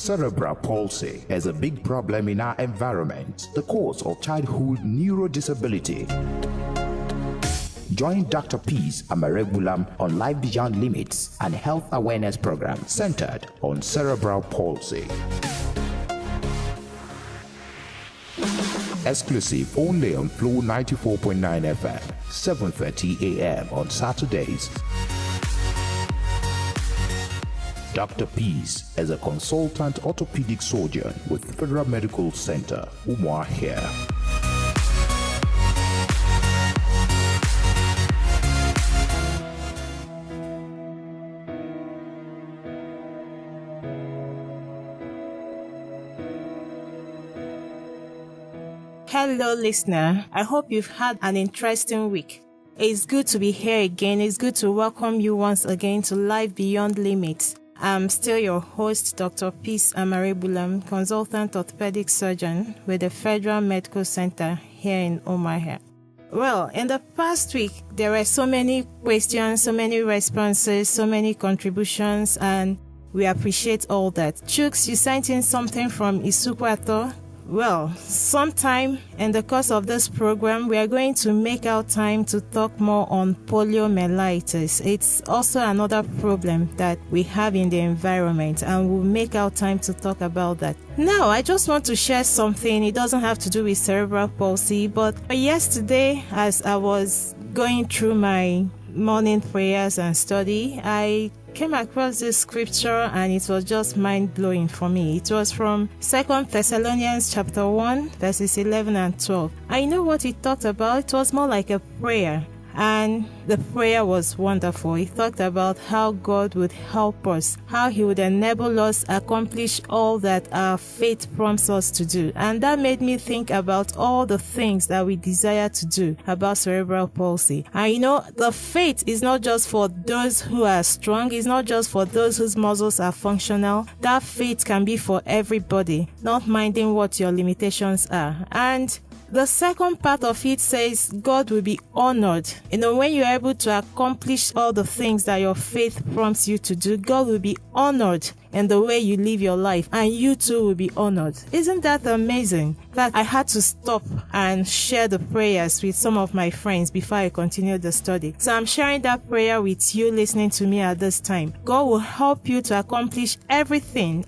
Cerebral palsy is a big problem in our environment, the cause of childhood neurodisability. Join Dr. Peace Amaregulam on Life Beyond Limits and health awareness program centered on cerebral palsy. Exclusive only on Flow 94.9 FM, 7:30 a.m. on Saturdays. Dr. Peace is a consultant orthopedic surgeon with Federal Medical Center, Umuahia. Hello, listener. I hope you've had an interesting week. It's good to be here again. It's good to welcome you once again to Life Beyond Limits. I'm still your host, Dr. Peace Amarebulam, consultant orthopedic surgeon with the Federal Medical Center here in Omaha. Well, in the past week, there were so many questions, so many responses, so many contributions, and we appreciate all that. Chooks, you sent in something from Isukwato. Well, sometime in the course of this program, we are going to make our time to talk more on poliomyelitis. It's also another problem that we have in the environment, and we'll make our time to talk about that. Now, I just want to share something. It doesn't have to do with cerebral palsy, but yesterday, as I was going through my morning prayers and study, I came across this scripture and it was just mind-blowing for me. It was from 2 Thessalonians chapter 1, verses 11 and 12. I know what it talked about. It was more like a prayer. And the prayer was wonderful. It talked about how God would help us, how He would enable us accomplish all that our faith prompts us to do. And that made me think about all the things that we desire to do about cerebral palsy. And you know, the faith is not just for those who are strong. It's not just for those whose muscles are functional. That faith can be for everybody, not minding what your limitations are. And the second part of it says God will be honored. You know, when you're able to accomplish all the things that your faith prompts you to do, God will be honored in the way you live your life, and you too will be honored. Isn't that amazing? That I had to stop and share the prayers with some of my friends before I continued the study. So I'm sharing that prayer with you listening to me at this time. God will help you to accomplish everything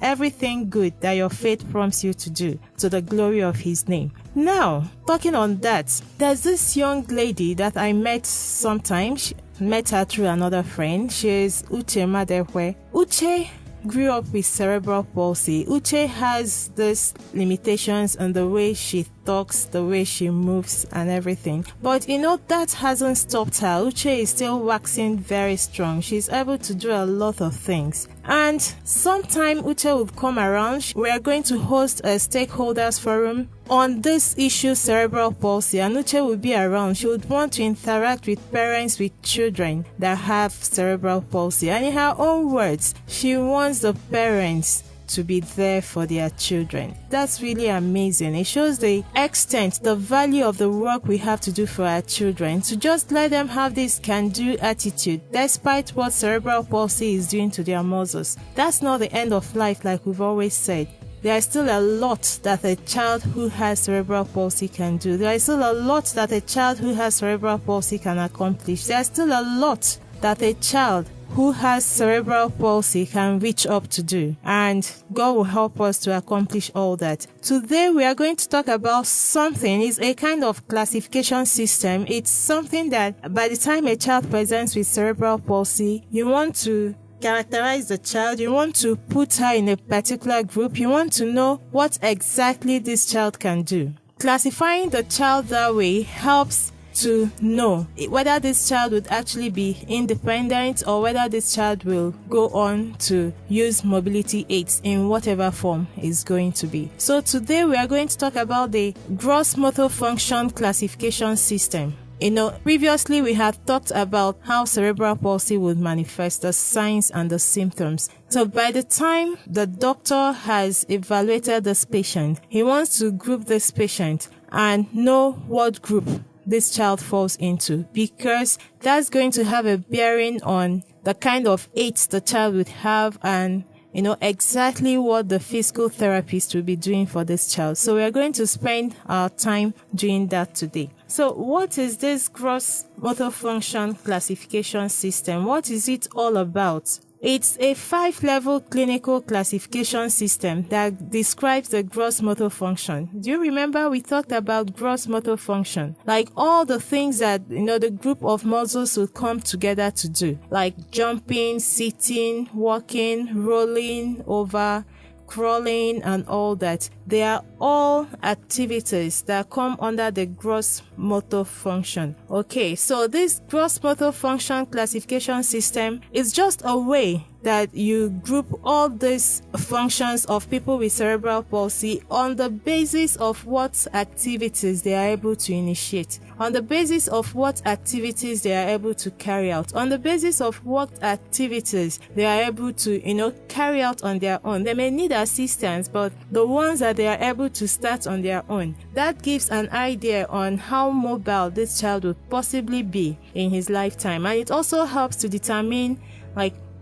good that your faith prompts you to do, to the glory of His name. Now, talking on that, there's this young lady that I met sometime. Met her through another friend. She is Uche Madehwe. Uche grew up with cerebral palsy. Uche has these limitations in the way she talks, the way she moves and everything. But you know, that hasn't stopped her. Uche is still waxing very strong. She's able to do a lot of things. And sometime Uche will come around. We are going to host a stakeholders forum on this issue, cerebral palsy, and Uche will be around. She would want to interact with parents with children that have cerebral palsy. And in her own words, she wants the parents to be there for their children. That's really amazing. It shows the extent, the value of the work we have to do for our children, to just let them have this can-do attitude despite what cerebral palsy is doing to their muscles. That's not the end of life, like we've always said. There is still a lot that a child who has cerebral palsy can do. There is still a lot that a child who has cerebral palsy can accomplish. There is still a lot that a child who has cerebral palsy can reach up to do. And God will help us to accomplish all that. Today we are going to talk about something. It's a kind of classification system. It's something that by the time a child presents with cerebral palsy, you want to characterize the child, you want to put her in a particular group, you want to know what exactly this child can do. Classifying the child that way helps to know whether this child would actually be independent or whether this child will go on to use mobility aids in whatever form it's going to be. So today we are going to talk about the gross motor function classification system. You know, previously we had talked about how cerebral palsy would manifest, the signs and the symptoms. So by the time the doctor has evaluated this patient, he wants to group this patient and know what group this child falls into, because that's going to have a bearing on the kind of aids the child would have and exactly what the physical therapist will be doing for this child. So we are going to spend our time doing that today. So what is this gross motor function classification system? What is it all about? It's a 5-level clinical classification system that describes the gross motor function. Do you remember we talked about gross motor function? Like all the things that, the group of muscles will come together to do. Like jumping, sitting, walking, rolling over, crawling, and all that. They are all activities that come under the gross motor function. Okay, so this gross motor function classification system is just a way that you group all these functions of people with cerebral palsy on the basis of what activities they are able to initiate, on the basis of what activities they are able to carry out, on the basis of what activities they are able to, carry out on their own. They may need assistance, but the ones that they are able to start on their own, that gives an idea on how mobile this child would possibly be in his lifetime. And it also helps to determine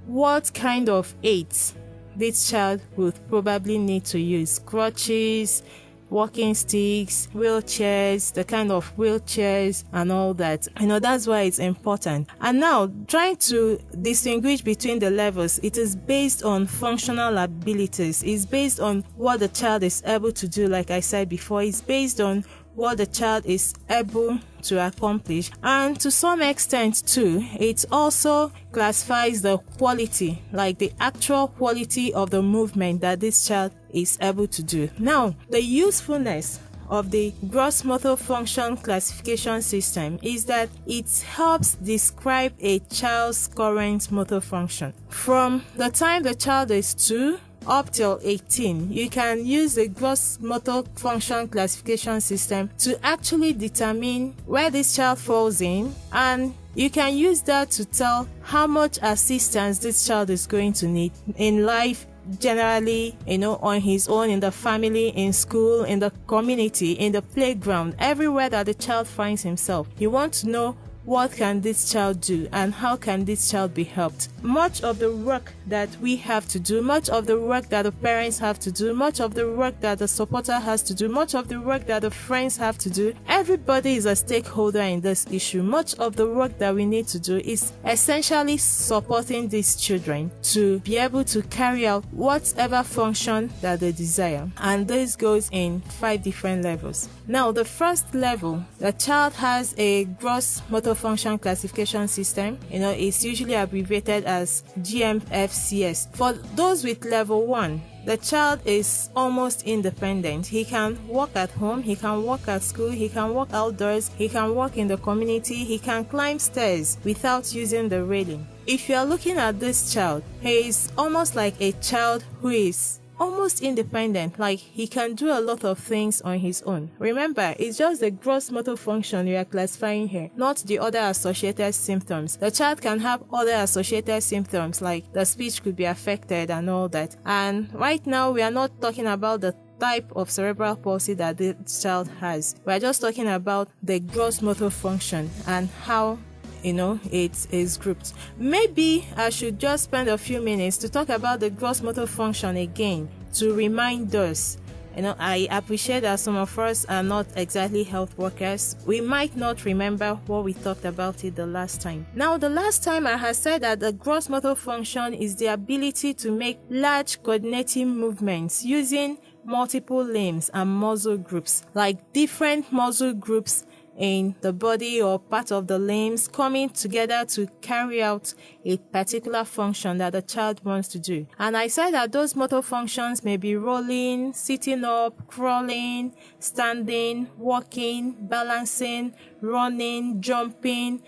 what kind of aids this child would probably need to use. Crutches, walking sticks, wheelchairs, the kind of wheelchairs and all that. That's why it's important. And now, trying to distinguish between the levels, it is based on functional abilities. It's based on what the child is able to do, like I said before. It's based on what the child is able to accomplish, and to some extent too, it also classifies the quality, like the actual quality of the movement that this child is able to do. Now, the usefulness of the gross motor function classification system is that it helps describe a child's current motor function. From the time the child is 2 up till 18, you can use the gross motor function classification system to actually determine where this child falls in, and you can use that to tell how much assistance this child is going to need in life generally, on his own, in the family, in school, in the community, in the playground, everywhere that the child finds himself. You want to know what can this child do and how can this child be helped. Much of the work that we have to do, much of the work that the parents have to do, much of the work that the supporter has to do, much of the work that the friends have to do, everybody is a stakeholder in this issue. Much of the work that we need to do is essentially supporting these children to be able to carry out whatever function that they desire. And this goes in 5 different levels. Now, the first level, the child has a gross motor function classification system. It's usually abbreviated as GMFCS. For those with level 1, the child is almost independent. He can walk at home, he can walk at school, he can walk outdoors, he can walk in the community, he can climb stairs without using the railing. If you are looking at this child, he is almost like a child who is almost independent, like he can do a lot of things on his own. Remember, it's just the gross motor function we are classifying here, not the other associated symptoms. The child can have other associated symptoms, like the speech could be affected and all that. And right now, we are not talking about the type of cerebral palsy that the child has. We are just talking about the gross motor function and how it is grouped. Maybe I should just spend a few minutes to talk about the gross motor function again to remind us. I appreciate that some of us are not exactly health workers. We might not remember what we talked about it the last time. Now, the last time I had said that the gross motor function is the ability to make large coordinating movements using multiple limbs and muscle groups, like different muscle groups in the body or part of the limbs coming together to carry out a particular function that the child wants to do. And I said that those motor functions may be rolling, sitting up, crawling, standing, walking, balancing, running, jumping,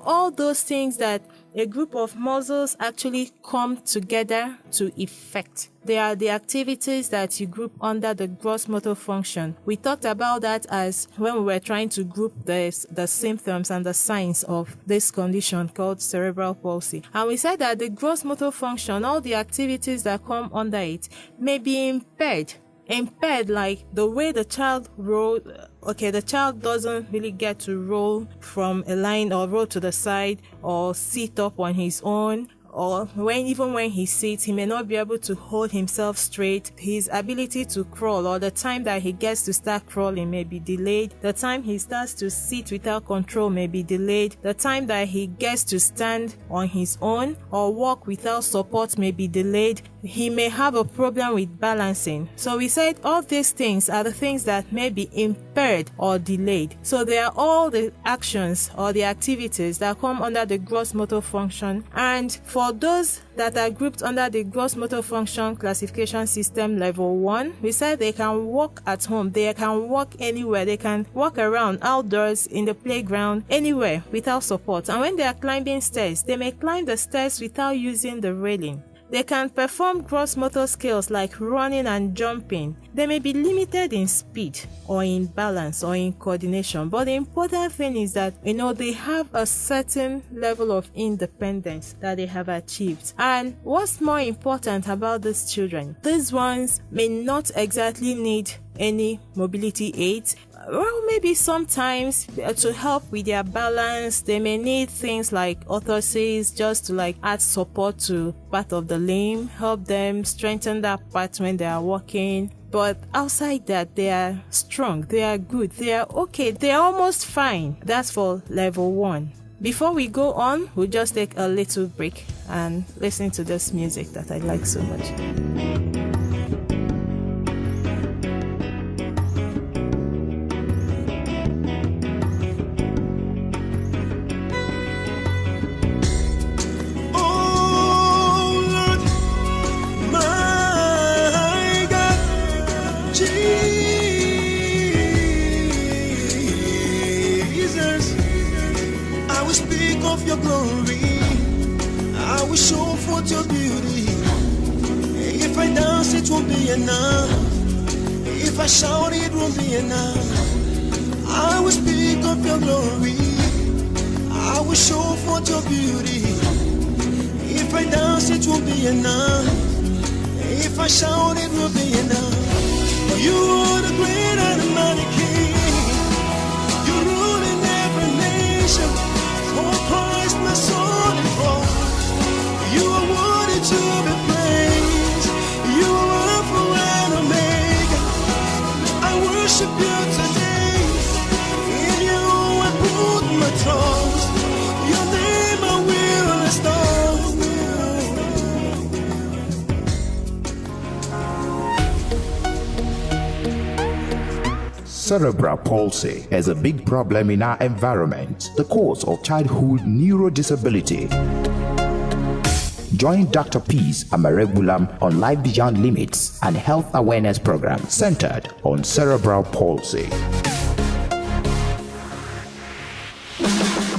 all those things that a group of muscles actually come together to effect. They are the activities that you group under the gross motor function. We talked about that as when we were trying to group the symptoms and the signs of this condition called cerebral palsy. And we said that the gross motor function, all the activities that come under it, may be impaired, like the way the child rolls. Okay, the child doesn't really get to roll from a line or roll to the side or sit up on his own or even when he sits, he may not be able to hold himself straight. His ability to crawl, or the time that he gets to start crawling, may be delayed. The time he starts to sit without control may be delayed. The time that he gets to stand on his own or walk without support may be delayed. He may have a problem with balancing. So we said all these things are the things that may be impaired or delayed. So they are all the actions or the activities that come under the gross motor function. And for those that are grouped under the gross motor function classification system level 1, we said they can walk at home, they can walk anywhere, they can walk around outdoors, in the playground, anywhere without support. And when they are climbing stairs, they may climb the stairs without using the railing. They can perform gross motor skills like running and jumping. They may be limited in speed or in balance or in coordination, but the important thing is that, they have a certain level of independence that they have achieved. And what's more important about these children? These ones may not exactly need any mobility aids. Well, maybe sometimes to help with their balance, they may need things like orthoses just to add support to part of the limb, help them strengthen that part when they are walking. But outside that, they are strong, they are good, they are okay, they are almost fine. That's for level 1. Before we go on, we'll just take a little break and listen to this music that I like so much. Your glory, I will show forth your beauty. If I dance, it won't be enough. If I shout, it won't be enough. I will speak of your glory, I will show forth your beauty. If I dance, it won't be enough. If I shout, it will be enough. For you are the great and mighty King. You rule in every nation. Oh Christ, my soul and boast. You are worthy to be praised. You are Alpha and Omega. I worship you today. In you I put my trust. Your name I will restore. Cerebral palsy is a big problem in our environment, the cause of childhood neurodisability. Join Dr. Peace Amaregulam on Life Beyond Limits and health awareness program centered on cerebral palsy.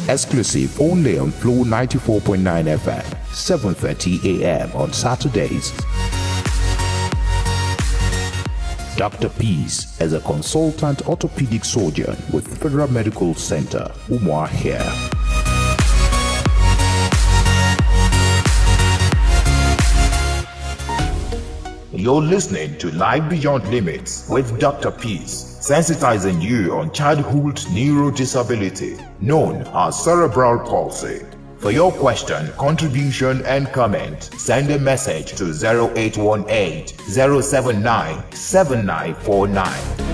Exclusive only on Flow 94.9 FM, 7:30 a.m. on Saturdays. Dr. Peace is a consultant orthopedic surgeon with Federal Medical Center, Umuahia. You're listening to Life Beyond Limits with Dr. Peace, sensitizing you on childhood neurodisability, known as cerebral palsy. For your question, contribution, and comment, send a message to 0818 079 7949.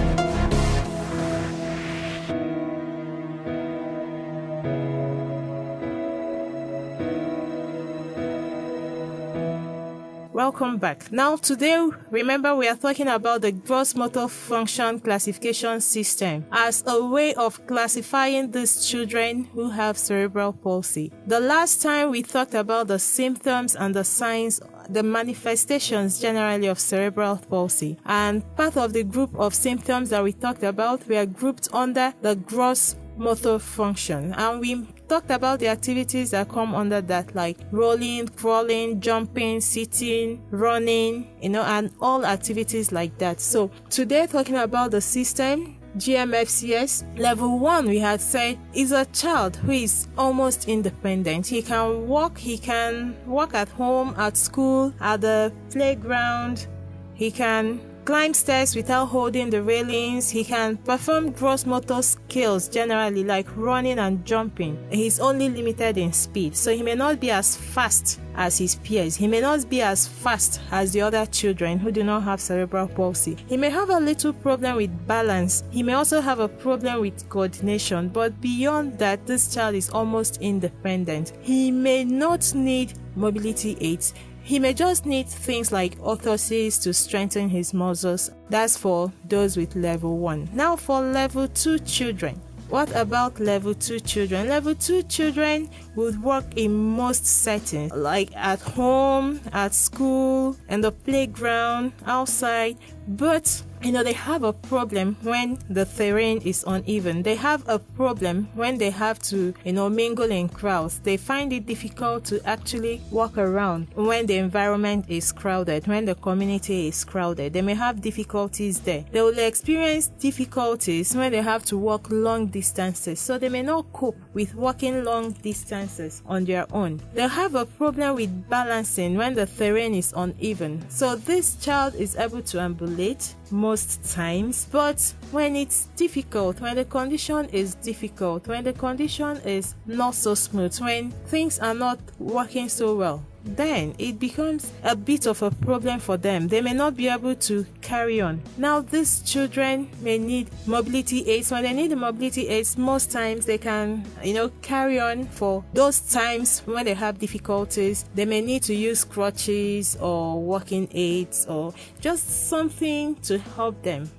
Welcome back. Now today, remember we are talking about the gross motor function classification system as a way of classifying these children who have cerebral palsy. The last time we talked about the symptoms and the signs, the manifestations generally of cerebral palsy, and part of the group of symptoms that we talked about were grouped under the gross motor function, and we talked about the activities that come under that, like rolling, crawling, jumping, sitting, running, and all activities like that. So today, talking about the system, GMFCS level 1, we had said, is a child who is almost independent. He can walk at home, at school, at the playground. He can climb stairs without holding the railings. He can perform gross motor skills generally, like running and jumping. He's only limited in speed, so he may not be as fast as his peers. He may not be as fast as the other children who do not have cerebral palsy. He may have a little problem with balance. He may also have a problem with coordination, but beyond that, this child is almost independent. He may not need mobility aids. He may just need things like orthoses to strengthen his muscles. That's for those with level 1. Now for level 2 children. What about level 2 children? Level 2 children would work in most settings, like at home, at school, in the playground, outside, but they have a problem when the terrain is uneven. They have a problem when they have to, mingle in crowds. They find it difficult to actually walk around when the environment is crowded, when the community is crowded. They may have difficulties there. They will experience difficulties when they have to walk long distances, so they may not cope with walking long distances on their own. They'll have a problem with balancing when the terrain is uneven. So this child is able to ambulate most times, but when it's difficult, when the condition is difficult, when the condition is not so smooth, when things are not working so well, then it becomes a bit of a problem for them. They may not be able to carry on. Now, these children may need mobility aids. When they need the mobility aids, most times they can, carry on. For those times when they have difficulties, they may need to use crutches or walking aids or just something to help them.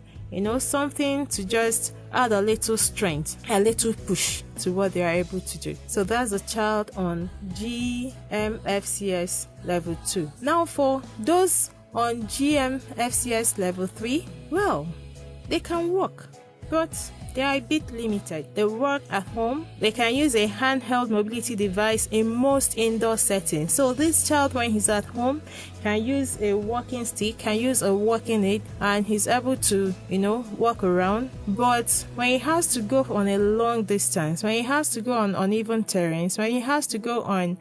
Something to just add a little strength, a little push to what they are able to do. So that's a child on GMFCS level 2. Now for those on GMFCS level 3, well, they can walk, but they are a bit limited. They work at home. They can use a handheld mobility device in most indoor settings. So this child, when he's at home, can use a walking stick, can use a walking aid, and he's able to, walk around. But when he has to go on a long distance, when he has to go on uneven terrains, when he has to go on,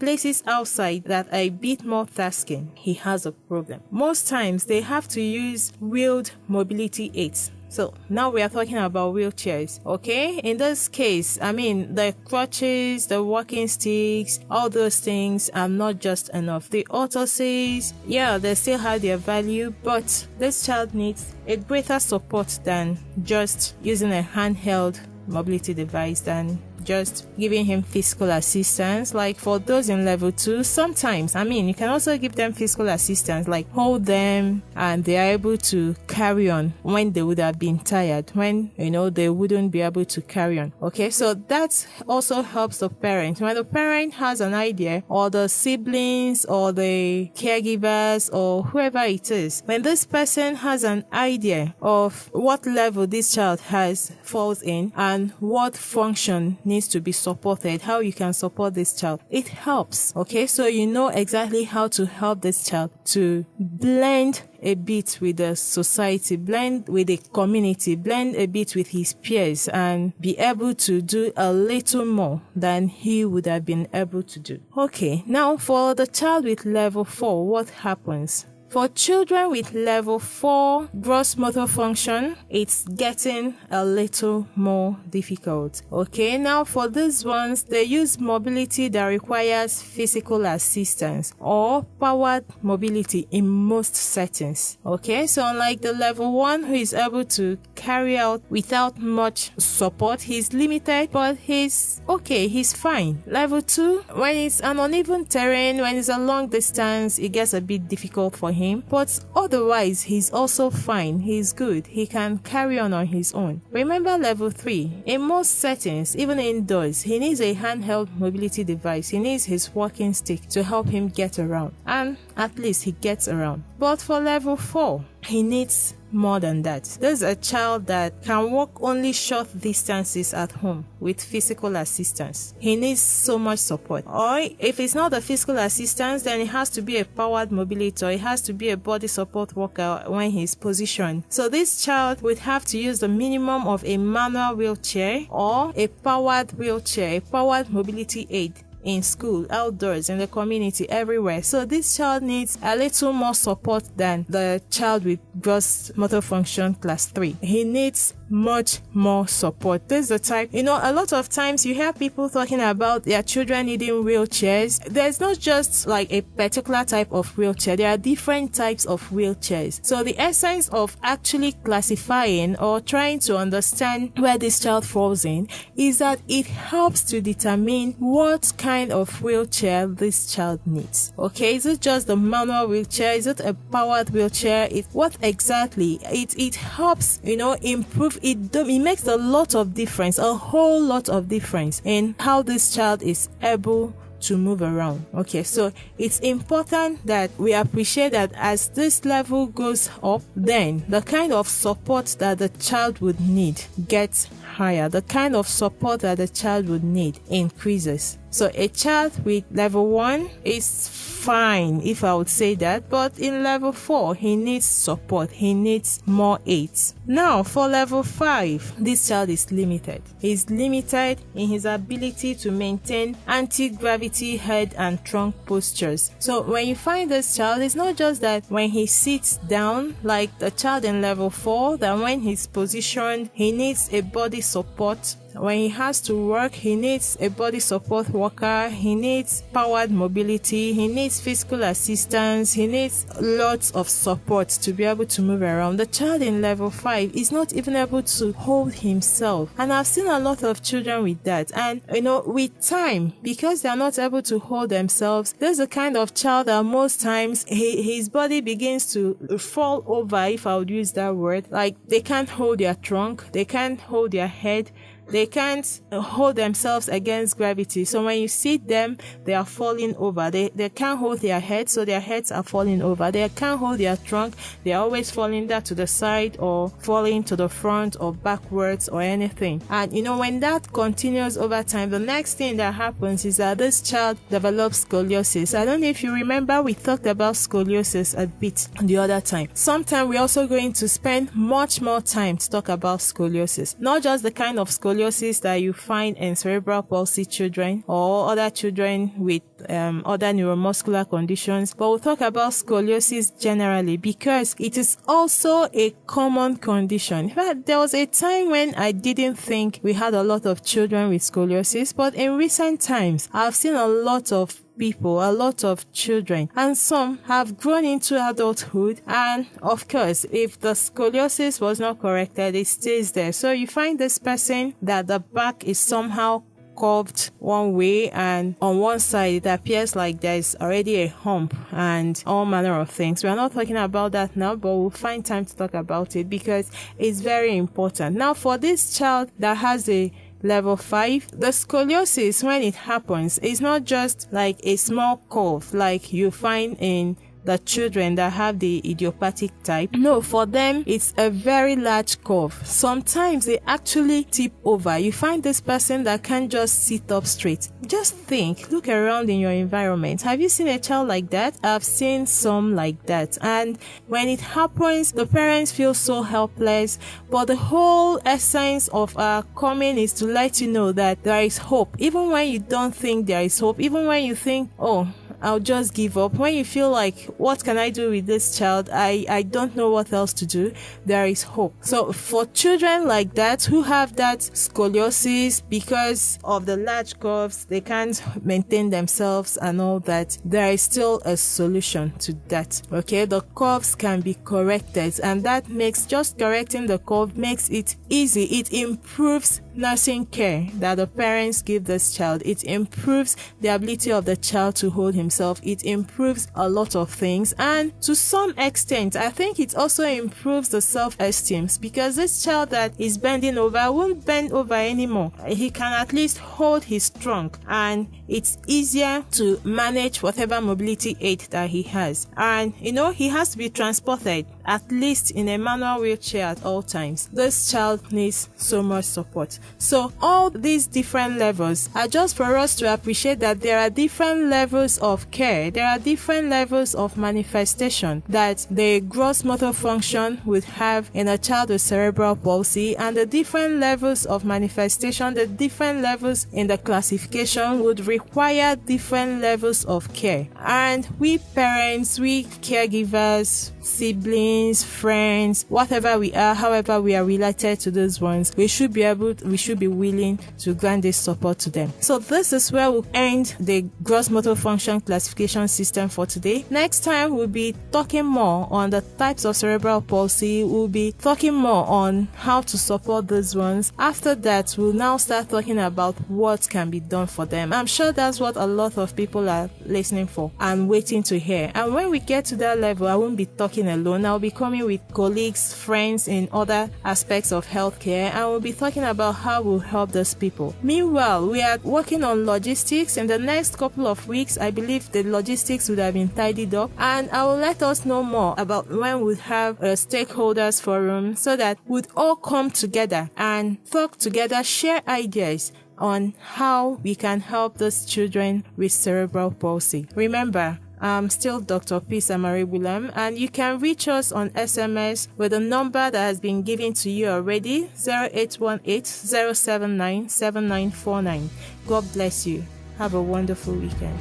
places outside that are a bit more tasking, he has a problem. Most times they have to use wheeled mobility aids. So now we are talking about wheelchairs, okay? In this case, the crutches, the walking sticks, all those things are not just enough. The orthoses, they still have their value, but this child needs a greater support than just using a handheld mobility device, than just giving him physical assistance. Like for those in level 2, sometimes, you can also give them physical assistance, like hold them, and they are able to carry on when they would have been tired, when, they wouldn't be able to carry on. Okay, so that also helps the parent. When the parent has an idea, or the siblings, or the caregivers, or whoever it is, when this person has an idea of what level this child falls in, and what function needs to be supported, how you can support this child, it helps. Okay, so you know exactly how to help this child to blend a bit with the society, blend with the community, blend a bit with his peers, and be able to do a little more than he would have been able to do. Okay, now for the child with level 4, what happens? For children with level 4 gross motor function, it's getting a little more difficult. Okay, now for these ones, they use mobility that requires physical assistance or powered mobility in most settings. Okay, so unlike the level 1 who is able to carry out without much support, he's limited, but he's okay, he's fine. Level 2, when it's an uneven terrain, when it's a long distance, it gets a bit difficult for him, but otherwise he's also fine. He's good. He can carry on his own. Remember level 3, in most settings, even indoors, he needs a handheld mobility device. He needs his walking stick to help him get around, and at least he gets around. But for level 4, he needs more than that. There's a child that can walk only short distances at home with physical assistance. He needs so much support. Or if it's not a physical assistance, then it has to be a powered mobility, or it has to be a body support worker when he's positioned. So this child would have to use the minimum of a manual wheelchair or a powered wheelchair, a powered mobility aid, in school, outdoors, in the community, everywhere. So this child needs a little more support than the child with gross motor function class 3. He needs much more support. This is the type, a lot of times you hear people talking about their children needing wheelchairs. There's not just like a particular type of wheelchair. There are different types of wheelchairs. So the essence of actually classifying or trying to understand where this child falls in is that it helps to determine what kind of wheelchair this child needs. Okay, is it just the manual wheelchair? Is it a powered wheelchair? What exactly? It helps, improve. It makes a lot of difference, a whole lot of difference in how this child is able to move around. Okay, so it's important that we appreciate that as this level goes up, then the kind of support that the child would need gets higher. The kind of support that the child would need increases. So a child with level 1 is fine, if I would say that, but in level 4, he needs support. He needs more aids. Now, for level 5, this child is limited. He's limited in his ability to maintain anti-gravity head and trunk postures. So when you find this child, it's not just that when he sits down, like the child in level 4, that when he's positioned, he needs a body support. When he has to work, he needs a body support walker, he needs powered mobility, he needs physical assistance, he needs lots of support to be able to move around. The child in level 5 is not even able to hold himself. And I've seen a lot of children with that. And, with time, because they are not able to hold themselves, there's a kind of child that most times his body begins to fall over, if I would use that word. Like, they can't hold their trunk, they can't hold their head, they can't hold themselves against gravity. So when you see them, they are falling over. They can't hold their head, so their heads are falling over. They can't hold their trunk. They are always falling there to the side or falling to the front or backwards or anything. And when that continues over time, the next thing that happens is that this child develops scoliosis. I don't know if you remember, we talked about scoliosis a bit the other time. Sometime we're also going to spend much more time to talk about scoliosis. Not just the kind of scoliosis that you find in cerebral palsy children or other children with other neuromuscular conditions, but we'll talk about scoliosis generally because it is also a common condition. In fact, there was a time when I didn't think we had a lot of children with scoliosis, but in recent times, I've seen a lot of people, a lot of children, and some have grown into adulthood. And of course, if the scoliosis was not corrected, it stays there. So you find this person that the back is somehow curved one way, and on one side it appears like there's already a hump and all manner of things. We're not talking about that now, but we'll find time to talk about it because it's very important. Now, for this child that has a level 5, the scoliosis, when it happens, is not just like a small curve like you find in the children that have the idiopathic type. No, for them, it's a very large curve. Sometimes they actually tip over. You find this person that can't just sit up straight. Just look around in your environment. Have you seen a child like that? I've seen some like that. And when it happens, the parents feel so helpless. But the whole essence of our coming is to let you know that there is hope. Even when you don't think there is hope, even when you think, oh, I'll just give up. When you feel like, what can I do with this child? I don't know what else to do. There is hope. So for children like that who have that scoliosis because of the large curves, they can't maintain themselves and all that, there is still a solution to that. Okay, the curves can be corrected, and that makes just correcting the curve makes it easy. It improves nursing care that the parents give this child. It improves the ability of the child to hold himself. It improves a lot of things, and to some extent I think it also improves the self-esteem, because this child that is bending over won't bend over anymore. He can at least hold his trunk, and it's easier to manage whatever mobility aid that he has. And he has to be transported at least in a manual wheelchair at all times. This child needs so much support. So all these different levels are just for us to appreciate that there are different levels of of care. There are different levels of manifestation that the gross motor function would have in a child with cerebral palsy, and the different levels of manifestation, the different levels in the classification would require different levels of care. And we parents, we caregivers, siblings, friends, whatever we are, however we are related to those ones, we should be willing to grant this support to them. So this is where we'll end the gross motor function classification system for today. Next time we'll be talking more on the types of cerebral palsy. We'll be talking more on how to support those ones. After that, we'll now start talking about what can be done for them. I'm sure that's what a lot of people are listening for and waiting to hear. And when we get to that level, I won't be talking alone. I'll be coming with colleagues, friends in other aspects of healthcare, and we'll be talking about how we'll help those people. Meanwhile, we are working on logistics. In the next couple of weeks, I believe the logistics would have been tidied up, and I will let us know more about when we'll have a stakeholders forum so that we'd all come together and talk together, share ideas on how we can help those children with cerebral palsy. Remember, I'm still Dr. P. Samaribulam, and you can reach us on SMS with a number that has been given to you already, 0818-079-7949. God bless you. Have a wonderful weekend.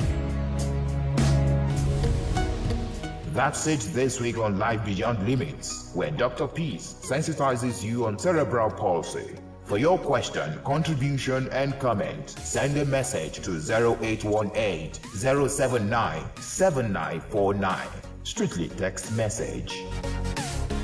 That's it this week on Life Beyond Limits, where Dr. Peace sensitizes you on cerebral palsy. For your question, contribution, and comment, send a message to 0818-079-7949. Strictly text message.